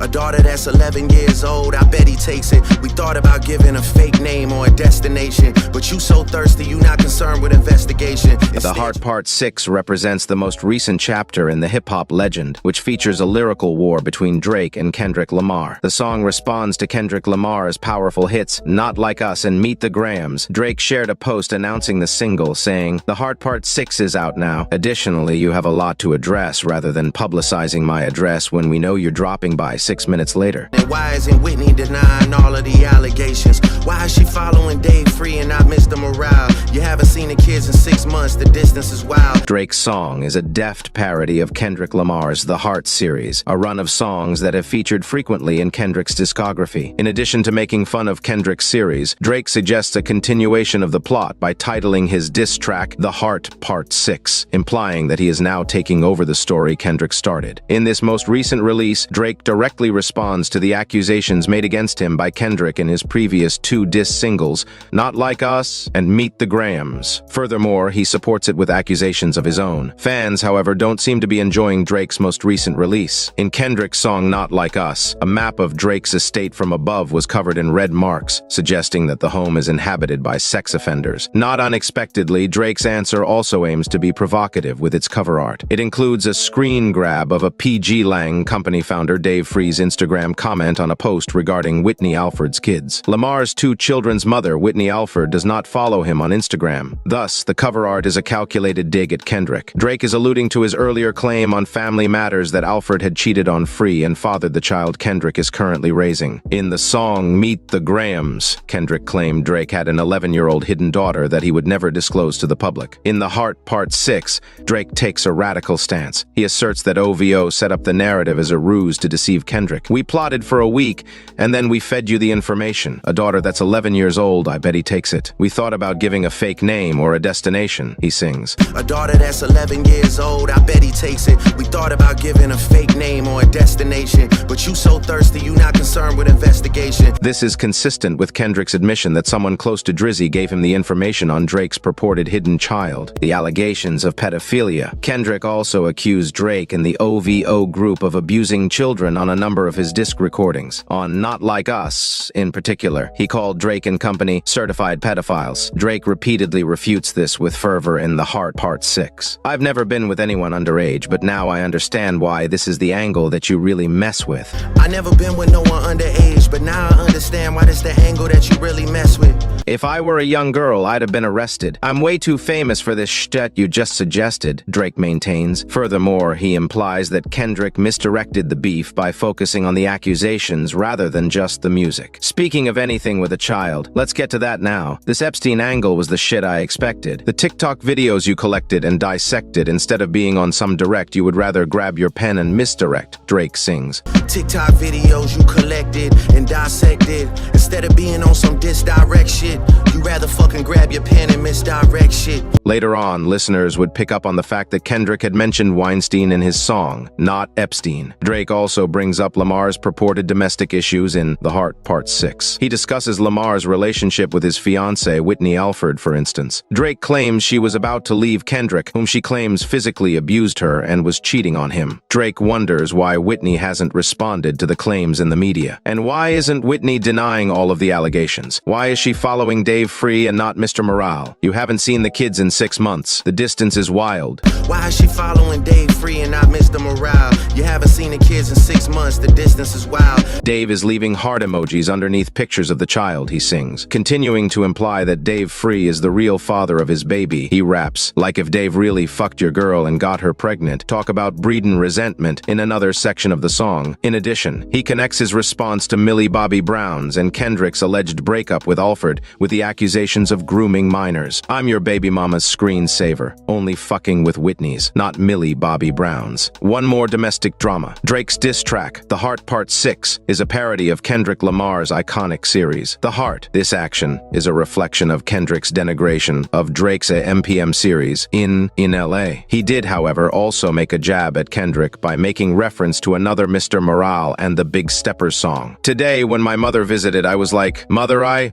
A daughter that's 11 years old, I bet he takes it. We thought about giving a fake name or a destination, but you so thirsty, you not concerned with investigation. The Heart Part 6 represents the most recent chapter in the hip-hop legend, which features a lyrical war between Drake and Kendrick Lamar. The song responds to Kendrick Lamar's powerful hits, Not Like Us and Meet the Grams. Drake shared a post announcing the single, saying, "The Heart Part 6 is out now. Additionally, you have a lot to address rather than publicizing my address when we know you're dropping by 6 minutes later." And why isn't Whitney denying all of the allegations? Why is she following Dave Free and not Mr. Morale? You haven't seen the kids in 6 months, the distance is wild. Drake's song is a deft parody of Kendrick Lamar's The Heart series, a run of songs that have featured frequently in Kendrick's discography. In addition to making fun of Kendrick's series, Drake suggests a continuation of the plot by titling his diss track The Heart Part 6, implying that he is now taking over the story Kendrick started. In this most recent release, Drake directly responds to the accusations made against him by Kendrick in his previous 2 diss singles, Not Like Us and Meet the Grams. Furthermore, he supports it with accusations of his own. Fans, however, don't seem to be enjoying Drake's most recent release. In Kendrick's song Not Like Us, a map of Drake's estate from above was covered in red marks, suggesting that the home is inhabited by sex offenders. Not unexpectedly, Drake's answer also aims to be provocative with its cover art. It includes a screen grab of a PG Lang company founder Dave Free's Instagram comment on a post regarding Whitney Alford's kids. Lamar's 2 children's mother, Whitney Alford, does not follow him on Instagram. Thus, the cover art is a calculated dig at Kendrick. Drake is alluding to his earlier claim on Family Matters that Alford had cheated on Free and fathered the child Kendrick is currently raising. In the song Meet the Grams, Kendrick claimed Drake had an 11-year-old hidden daughter that he would never disclose to the public. In The Heart Part 6, Drake takes a radical stance. He asserts that OVO set up the narrative as a ruse to deceive Kendrick. "We plotted for a week, and then we fed you the information. A daughter that's 11 years old, I bet he takes it. We thought about giving a fake name or a destination," he sings. A daughter that's 11 years old, I bet he takes it. We thought about giving a fake name or a destination, but you so thirsty, you not concerned with investigation. This is consistent with Kendrick's admission that someone close to Drizzy gave him the information on Drake's purported hidden child, the allegations of pedophilia. Kendrick also accused Drake and the OVO group of abusing children on a number of his disc recordings. On Not Like Us, in particular, he called Drake and company certified pedophiles. Drake repeatedly refutes this with fervor in The Heart Part 6. "I've never been with anyone underage, but now I understand why this is the angle that you really mess with. I never been with no one underage, but now I understand why this the angle that you really mess with. If I were a young girl, I'd have been arrested. I'm way too famous for this shit you just suggested," Drake maintains. Furthermore, he implies that Kendrick misdirected the beef by focusing on the accusations rather than just the music. Speaking of anything with a child, let's get to that now. This Epstein angle was the shit I expected. The TikTok videos you collected and dissected, instead of being on some direct, you would rather grab your pen and misdirect, Drake sings. TikTok videos you collected and dissected, instead of being on some disdirect shit, you rather fucking grab your pen and misdirect shit. Later on, listeners would pick up on the fact that Kendrick had mentioned Weinstein in his song, not Epstein. Drake also brings up Lamar's purported domestic issues in The Heart Part 6. He discusses Lamar's relationship with his fiancée, Whitney Alford, for instance. Drake claims she was about to leave Kendrick, whom she claims physically abused her and was cheating on him. Drake wonders why Whitney hasn't responded to the claims in the media. And why isn't Whitney denying all of the allegations? Why is she following Dave Free and not Mr. Morale? You haven't seen the kids in 6 months. The distance is wild. Why is she following Dave Free and not Mr. Morale? You haven't seen the kids in 6 months. The distance is wild. Dave is leaving heart emojis underneath pictures of the child, he sings. Continuing to imply that Dave Free is the real father of his baby, he raps, "Like if Dave really fucked your girl and got her pregnant. Talk about breedin' resentment," in another section of the song. In addition, he connects his response to Millie Bobby Brown's and Kendrick's alleged breakup with Alford with the accusations of grooming minors. "I'm your baby mama's screensaver, only fucking with Whitney's, not Millie Bobby Brown's." One more domestic drama. Drake's diss track, The Heart Part 6, is a parody of Kendrick Lamar's iconic series, The Heart. This action is a reflection of Kendrick's denigration of Drake's MPM series, In LA. He did, however, also make a jab at Kendrick by making reference to another Mr. Morale and the Big Steppers song. "Today, when my mother visited, I was like, mother I,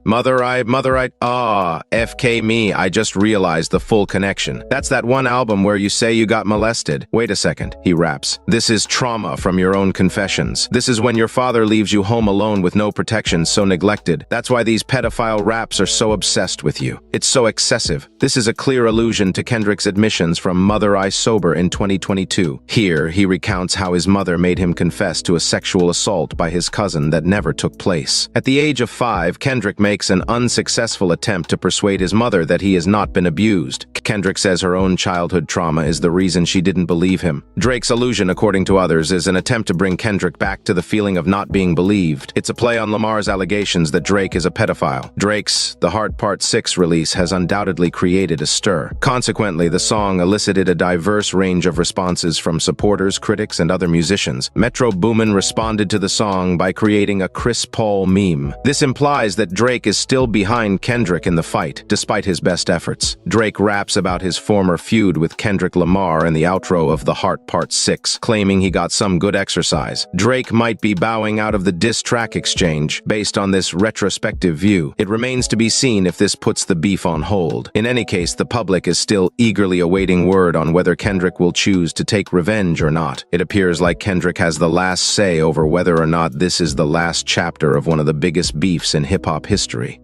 FK me, I just realized the full connection. That's that one album where you say you got molested. Wait a second," he raps. "This is trauma from your own confession. Lamar-Allegations. This is when your father leaves you home alone with no protection, so neglected. That's why these pedophile raps are so obsessed with you. It's so excessive. This is a clear allusion to Kendrick's admissions from Mother I Sober in 2022. Here, he recounts how his mother made him confess to a sexual assault by his cousin that never took place. At the age of 5, Kendrick makes an unsuccessful attempt to persuade his mother that he has not been abused. Kendrick says her own childhood trauma is the reason she didn't believe him. Drake's allusion, according to others, is an attempt to bring Kendrick back to the feeling of not being believed. It's a play on Lamar's allegations that Drake is a pedophile. Drake's The Heart Part 6 release has undoubtedly created a stir. Consequently, the song elicited a diverse range of responses from supporters, critics, and other musicians. Metro Boomin responded to the song by creating a Chris Paul meme. This implies that Drake is still behind Kendrick in the fight, despite his best efforts. Drake raps about his former feud with Kendrick Lamar in the outro of The Heart Part 6, claiming he got some good exercise. Drake might be bowing out of the diss track exchange. Based on this retrospective view, it remains to be seen if this puts the beef on hold. In any case, the public is still eagerly awaiting word on whether Kendrick will choose to take revenge or not. It appears like Kendrick has the last say over whether or not this is the last chapter of one of the biggest beefs in hip-hop history.